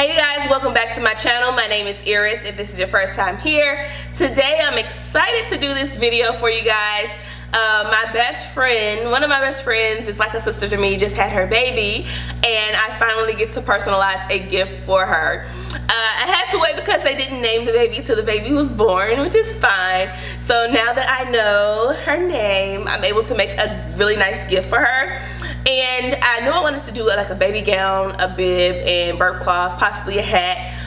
Hey you guys, welcome back to my channel. My name is Eris if this is your first time here. Today I'm excited to do this video for you guys. My best friend, one of my best friends is like a sister to me, just had her baby and I finally get to personalize a gift for her. I had to wait because they didn't name the baby till the baby was born, which is fine. So now that I know her name, I'm able to make a really nice gift for her. And I knew I wanted to do like a baby gown, a bib, and burp cloth, possibly a hat.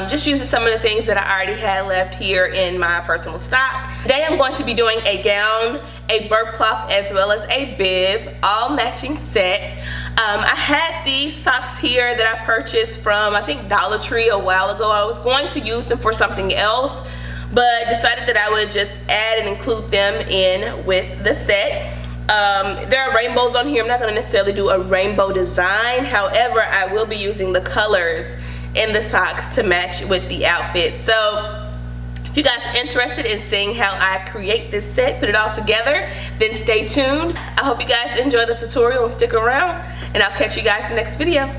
Just using some of the things that I already had left here in my personal stock. Today I'm going to be doing a gown, a burp cloth, as well as a bib, all matching set. I had these socks here that I purchased from, I think, Dollar Tree a while ago. I was going to use them for something else, but decided that I would just add and include them in with the set. There are rainbows on here. I'm not going to necessarily do a rainbow design. However, I will be using the colors in the socks to match with the outfit. So if you guys are interested in seeing how I create this set, put it all together, then stay tuned. I hope you guys enjoy the tutorial and stick around, and I'll catch you guys in the next video.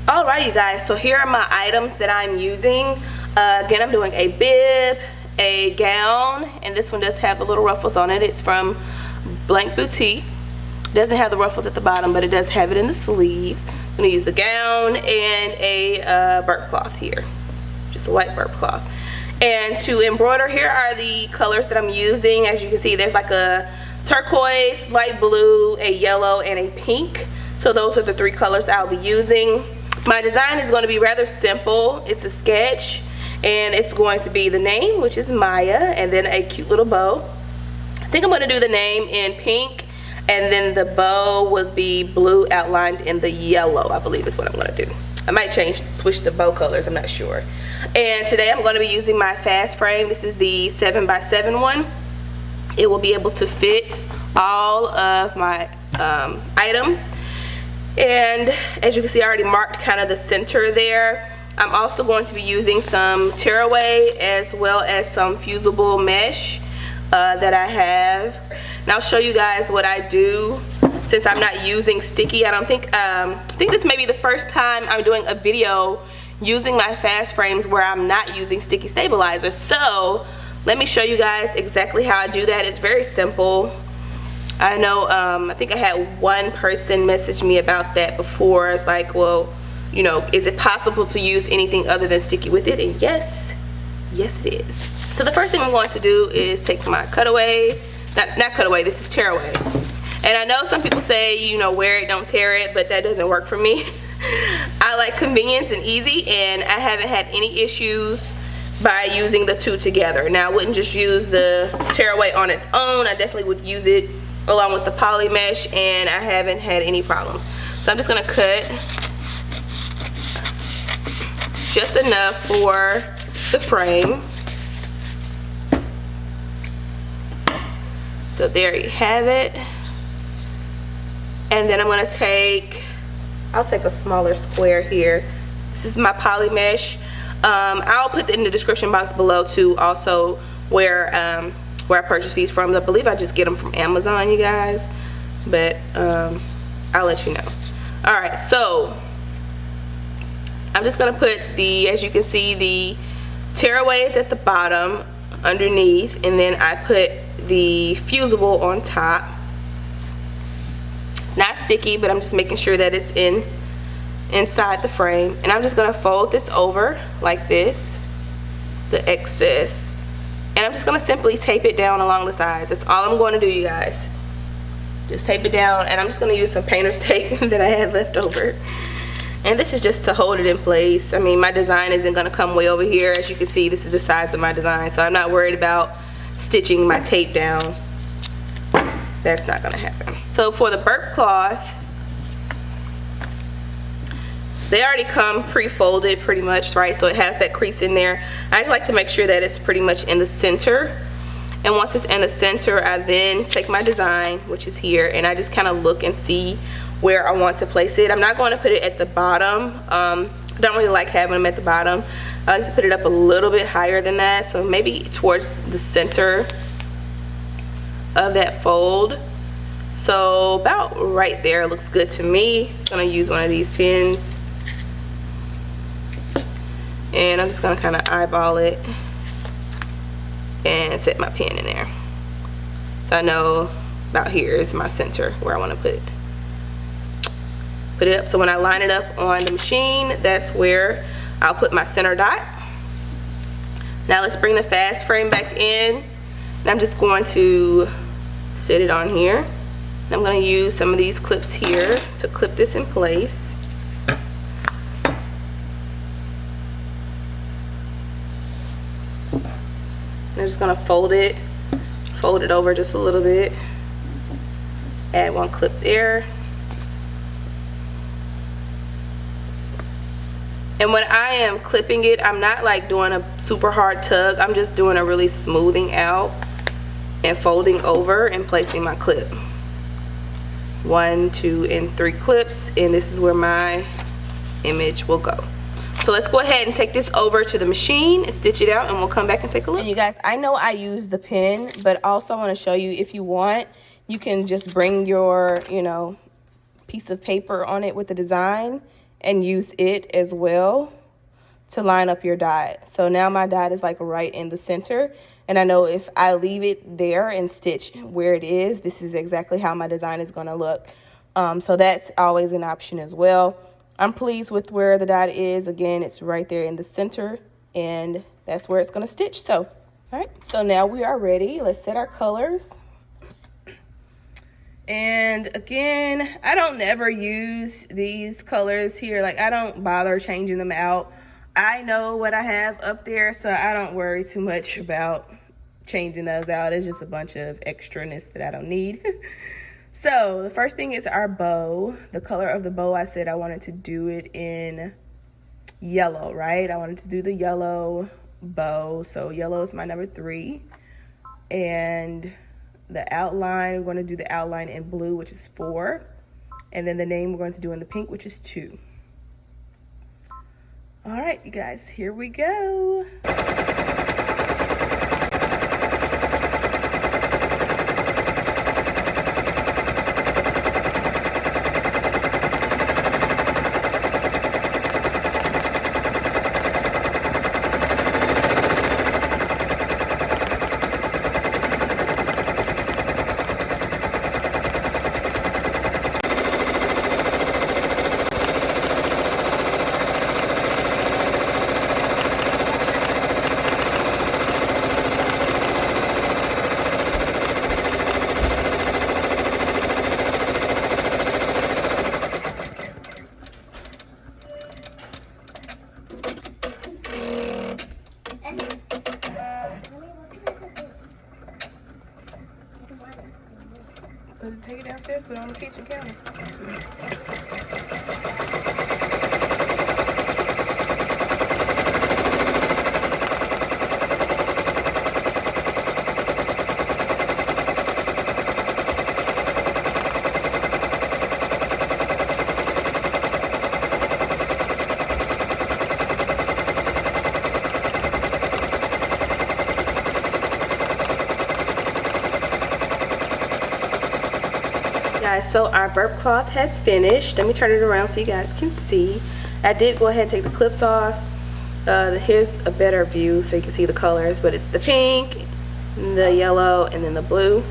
Alright you guys, so here are my items that I'm using. Again, I'm doing a bib, a gown, and this one does have the little ruffles on it. It's from Blank Boutique. It doesn't have the ruffles at the bottom, but it does have it in the sleeves. I'm going to use the gown and a burp cloth here, just a white burp cloth. And to embroider, here are the colors that I'm using. As you can see, there's like a turquoise, light blue, a yellow, and a pink. So those are the three colors I'll be using. My design is going to be rather simple. It's a sketch, and it's going to be the name, which is Maya, and then a cute little bow. I think I'm going to do the name in pink, and then the bow would be blue outlined in the yellow, I believe is what I'm going to do. I might switch the bow colors, I'm not sure. And today I'm going to be using my fast frame. This is the 7x7 one. It will be able to fit all of my items. And as you can see, I already marked kind of the center there. I'm also going to be using some tearaway as well as some fusible mesh that I have. And I'll show you guys what I do since I'm not using sticky. I think this may be the first time I'm doing a video using my fast frames where I'm not using sticky stabilizers. So let me show you guys exactly how I do that. It's very simple. I know I think I had one person message me about that before. It's like, well, you know, is it possible to use anything other than sticky with it? And yes it is. So the first thing I'm going to do is take my cutaway, not cutaway, this is tearaway. And I know some people say, you know, wear it, don't tear it, but that doesn't work for me. I like convenience and easy, and I haven't had any issues by using the two together. Now, I wouldn't just use the tearaway on its own. I definitely would use it along with the poly mesh, and I haven't had any problems. So I'm just gonna cut just enough for the frame. So there you have it. And then I'm gonna I'll take a smaller square here. This is my poly mesh. I'll put it in the description box below too, also where I purchased these from. I believe I just get them from Amazon, you guys, but I'll let you know. All right, so I'm just gonna put as you can see, the tearaway is at the bottom underneath, and then I put the fusible on top. It's not sticky, but I'm just making sure that it's inside the frame. And I'm just gonna fold this over like this, the excess, and I'm just gonna simply tape it down along the sides. That's all I'm going to do, you guys. Just tape it down, and I'm just gonna use some painter's tape that I had left over. And this is just to hold it in place. I mean, my design isn't gonna come way over here. As you can see, this is the size of my design, so I'm not worried about stitching my tape down. That's not gonna happen. So for the burp cloth, they already come pre-folded pretty much, right? So it has that crease in there. I just like to make sure that it's pretty much in the center. And once it's in the center, I then take my design, which is here, and I just kind of look and see where I want to place it. I'm not going to put it at the bottom. I don't really like having them at the bottom. I like to put it up a little bit higher than that, so maybe towards the center of that fold. So about right there looks good to me. I'm gonna use one of these pins And I'm just gonna kind of eyeball it and set my pen in there. So I know about here is my center where I want to put it up. So when I line it up on the machine, that's where I'll put my center dot. Now let's bring the fast frame back in. And I'm just going to set it on here. And I'm going to use some of these clips here to clip this in place. I'm just gonna fold it over just a little bit. Add one clip there. And when I am clipping it, I'm not like doing a super hard tug. I'm just doing a really smoothing out and folding over and placing my clip. 1, 2, and 3 clips, and this is where my image will go. So let's go ahead and take this over to the machine and stitch it out, and we'll come back and take a look. And you guys, I know I use the pen, but also I want to show you, if you want, you can just bring your, you know, piece of paper on it with the design and use it as well to line up your dot. So now my dot is like right in the center, and I know if I leave it there and stitch where it is, this is exactly how my design is going to look. So that's always an option as well. I'm pleased with where the dot is. Again, it's right there in the center, and that's where it's going to stitch. So, all right, so now we are ready. Let's set our colors. And again, I don't never use these colors here. Like, I don't bother changing them out. I know what I have up there, so I don't worry too much about changing those out. It's just a bunch of extraness that I don't need. So the first thing is our bow. The color of the bow, I said I wanted to do it in yellow, right? I wanted to do the yellow bow. So yellow is my number 3. And the outline, we're going to do the outline in blue, which is 4. And then the name we're going to do in the pink, which is 2. All right, you guys, here we go. Take it downstairs, put it on the kitchen counter. Guys, so our burp cloth has finished. Let me turn it around so you guys can see. I did go ahead and take the clips off. Here's a better view so you can see the colors, but it's the pink, the yellow, and then the blue.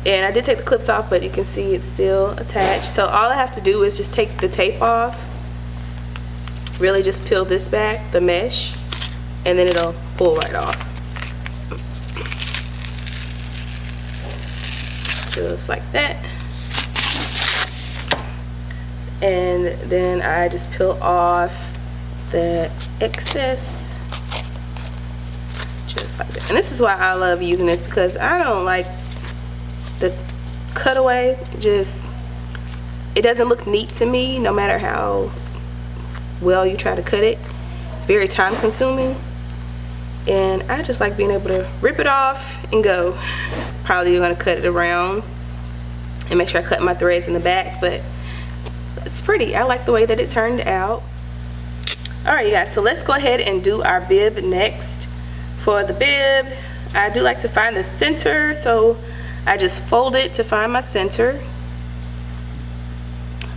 And I did take the clips off, but you can see it's still attached. So all I have to do is just take the tape off, really just peel this back, the mesh, and then it'll pull right off. Just like that. And then I just peel off the excess, just like that. And this is why I love using this, because I don't like the cutaway. Just, it doesn't look neat to me, no matter how well you try to cut it. It's very time consuming, and I just like being able to rip it off and go. Probably gonna cut it around and make sure I cut my threads in the back, but it's pretty. I like the way that it turned out. All right, you guys, so let's go ahead and do our bib next. For the bib, I do like to find the center, so I just fold it to find my center,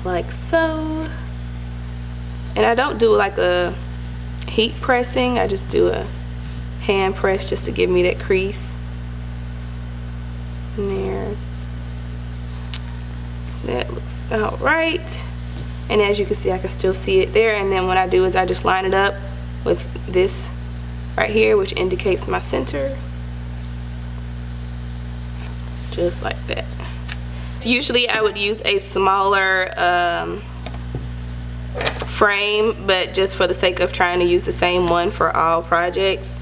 like so. And I don't do like a heat pressing. I just do a hand press just to give me that crease in there. That looks about right. And as you can see, I can still see it there. And then what I do is I just line it up with this right here, which indicates my center. Just like that. So usually I would use a smaller frame, but just for the sake of trying to use the same one for all projects,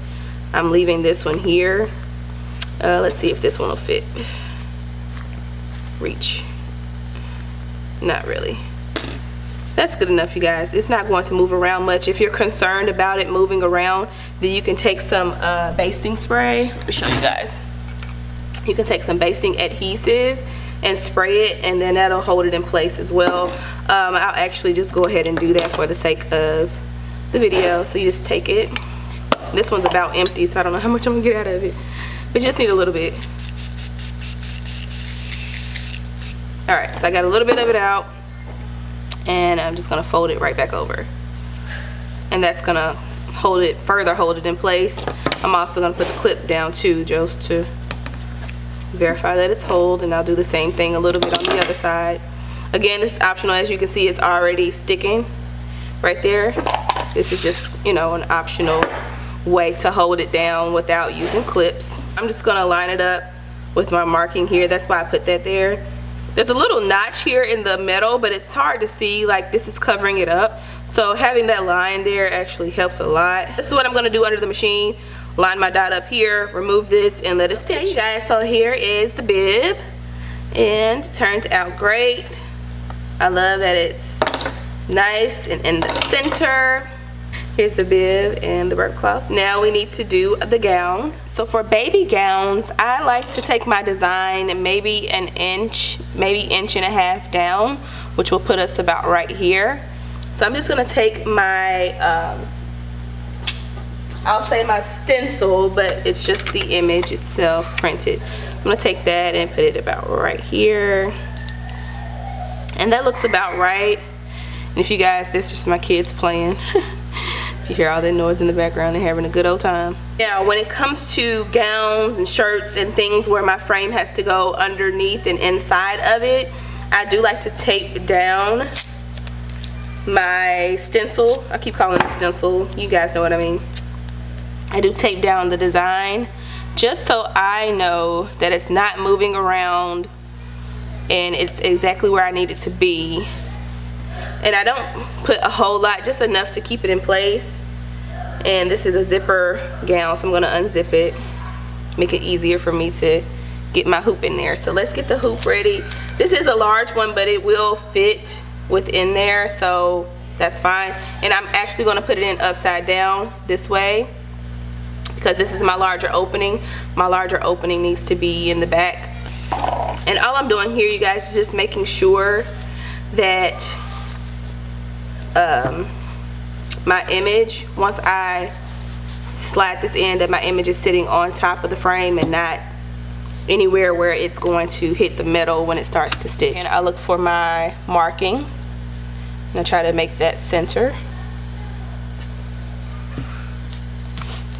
I'm leaving this one here. Let's see if this one will fit. Reach. Not really. That's good enough, you guys. It's not going to move around much. If you're concerned about it moving around, then you can take some basting spray. Let me show you guys. You can take some basting adhesive and spray it, and then that'll hold it in place as well. I'll actually just go ahead and do that for the sake of the video. So you just take it. This one's about empty, so I don't know how much I'm gonna get out of it, but you just need a little bit. All right, so I got a little bit of it out, and I'm just gonna fold it right back over, and that's gonna hold it in place. I'm also gonna put the clip down too, just to verify that it's hold, and I'll do the same thing a little bit on the other side. Again, this is optional. As you can see, it's already sticking right there. This is just, you know, an optional way to hold it down without using clips. I'm just gonna line it up with my marking here. That's why I put that there. There's a little notch here in the metal, but it's hard to see, like this is covering it up. So having that line there actually helps a lot. This is what I'm gonna do under the machine. Line my dot up here, remove this, and let it stitch. Okay, you guys, so here is the bib, and it turned out great. I love that it's nice and in the center. Here's the bib and the burp cloth. Now we need to do the gown. So for baby gowns, I like to take my design maybe an inch, maybe inch and a half down, which will put us about right here. So I'm just gonna take my, I'll say my stencil, but it's just the image itself printed. I'm gonna take that and put it about right here. And that looks about right. And if you guys, this is just my kids playing. You hear all that noise in the background, they're having a good old time. Now, when it comes to gowns and shirts and things where my frame has to go underneath and inside of it, I do like to tape down my stencil. I keep calling it stencil. You guys know what I mean. I do tape down the design just so I know that it's not moving around and it's exactly where I need it to be. And I don't put a whole lot, just enough to keep it in place. And this is a zipper gown, so I'm gonna unzip it, make it easier for me to get my hoop in there. So let's get the hoop ready. This is a large one, but it will fit within there, so that's fine. And I'm actually gonna put it in upside down this way, because this is my larger opening. My larger opening needs to be in the back. And all I'm doing here, you guys, is just making sure that my image, once I slide this in, that my image is sitting on top of the frame and not anywhere where it's going to hit the metal when it starts to stitch. And I look for my marking, and I try to make that center.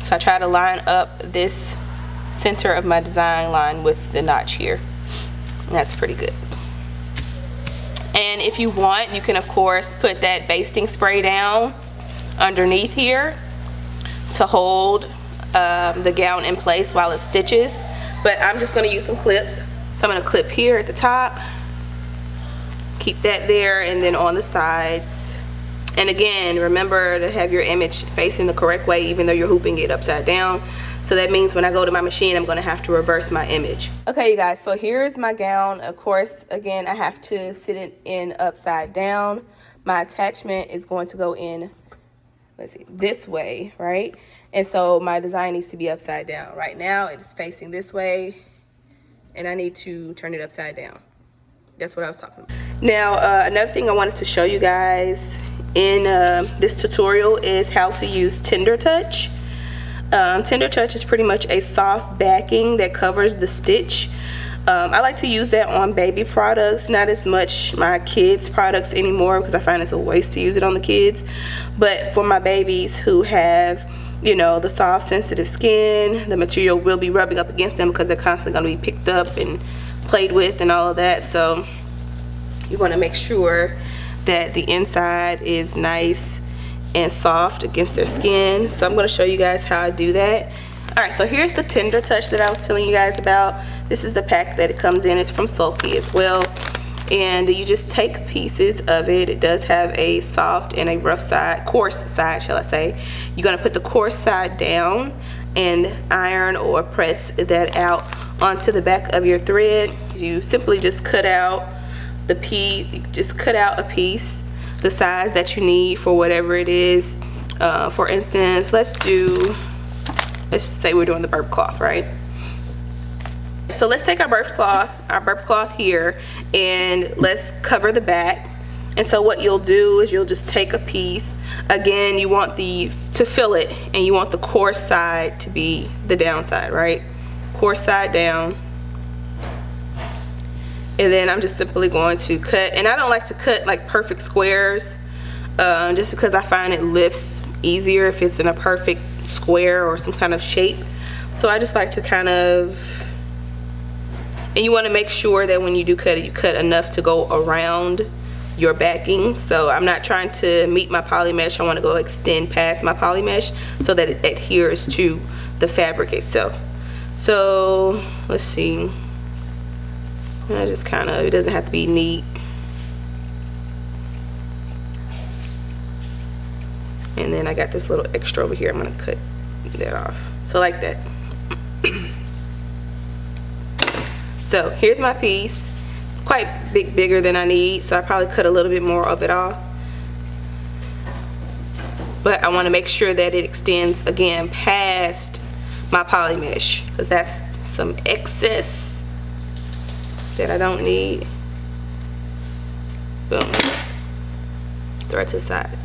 So I try to line up this center of my design line with the notch here, and that's pretty good. And if you want, you can of course put that basting spray down underneath here to hold the gown in place while it stitches. But I'm just gonna use some clips. So I'm gonna clip here at the top, keep that there, and then on the sides. And again, remember to have your image facing the correct way, even though you're hooping it upside down. So that means when I go to my machine, I'm gonna have to reverse my image. Okay, you guys, so here's my gown. Of course, again, I have to sit it in upside down. My attachment is going to go in, let's see, this way, right? And so my design needs to be upside down. Right now, it's facing this way, and I need to turn it upside down. That's what I was talking about. Now, another thing I wanted to show you guys in this tutorial is how to use Tinder Touch. Tinder Touch is pretty much a soft backing that covers the stitch. I like to use that on baby products, not as much my kids products anymore, because I find it's a waste to use it on the kids. But for my babies who have, you know, the soft sensitive skin, the material will be rubbing up against them because they're constantly going to be picked up and played with and all of that. So you want to make sure that the inside is nice and soft against their skin. So I'm going to show you guys how I do that. Alright, so here's the Tender Touch that I was telling you guys about. This is the pack that it comes in. It's from Sulky as well. And you just take pieces of it. It does have a soft and a rough side, coarse side, shall I say. You're going to put the coarse side down and iron or press that out onto the back of your thread. You simply just cut out the cut out a piece the size that you need for whatever it is. For instance, let's say we're doing the burp cloth, right? So let's take our burp cloth here, and let's cover the back. And so what you'll do is you'll just take a piece. Again, you want to fill it, and you want the coarse side to be the downside, right? Coarse side down. And then I'm just simply going to cut, and I don't like to cut like perfect squares, just because I find it lifts easier if it's in a perfect square or some kind of shape. So I just like to kind of, and you want to make sure that when you do cut it, you cut enough to go around your backing. So I'm not trying to meet my poly mesh. I want to go extend past my poly mesh so that it adheres to the fabric itself. So let's see, I just kind of, it doesn't have to be neat. And then I got this little extra over here. I'm going to cut that off. So like that. So here's my piece. It's quite bigger than I need, so I probably cut a little bit more of it off. But I want to make sure that it extends again past my poly mesh, because that's some excess that I don't need. Boom. Throw it to the side.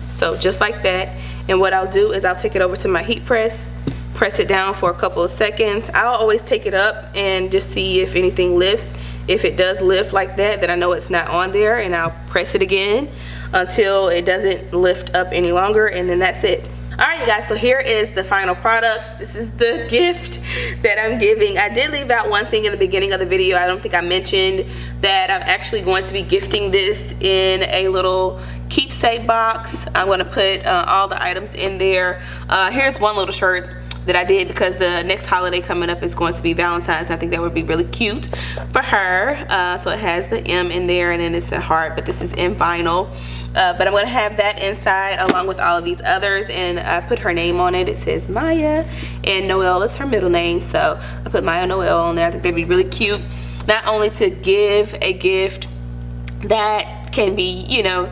So just like that. And what I'll do is I'll take it over to my heat press it down for a couple of seconds. I'll always take it up and just see if anything lifts. If it does lift like that, then I know it's not on there, and I'll press it again until it doesn't lift up any longer, and then that's it. Alright, you guys, so here is the final product. This is the gift that I'm giving. I did leave out one thing in the beginning of the video. I don't think I mentioned that I'm actually going to be gifting this in a little keepsake box. I'm going to put all the items in there. Here's one little shirt that I did because the next holiday coming up is going to be Valentine's. I think that would be really cute for her. So it has the M in there, and then it's a heart, but this is in vinyl. But I'm going to have that inside along with all of these others, and I put her name on it. It says Maya, and Noelle is her middle name, so I put Maya Noelle on there. I think that'd be really cute, not only to give a gift that can be, you know,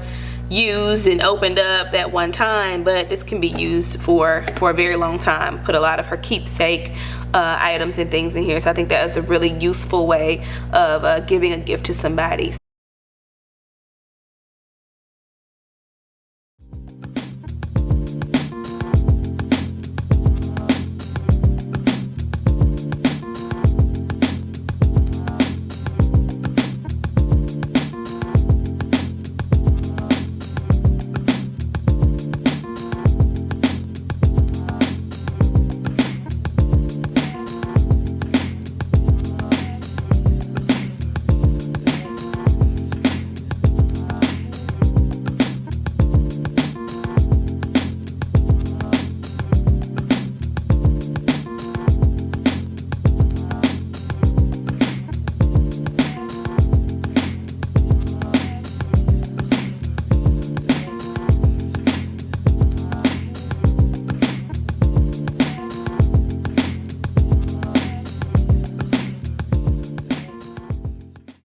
used and opened up that one time, but this can be used for a very long time. Put a lot of her keepsake items and things in here, so I think that is a really useful way of giving a gift to somebody.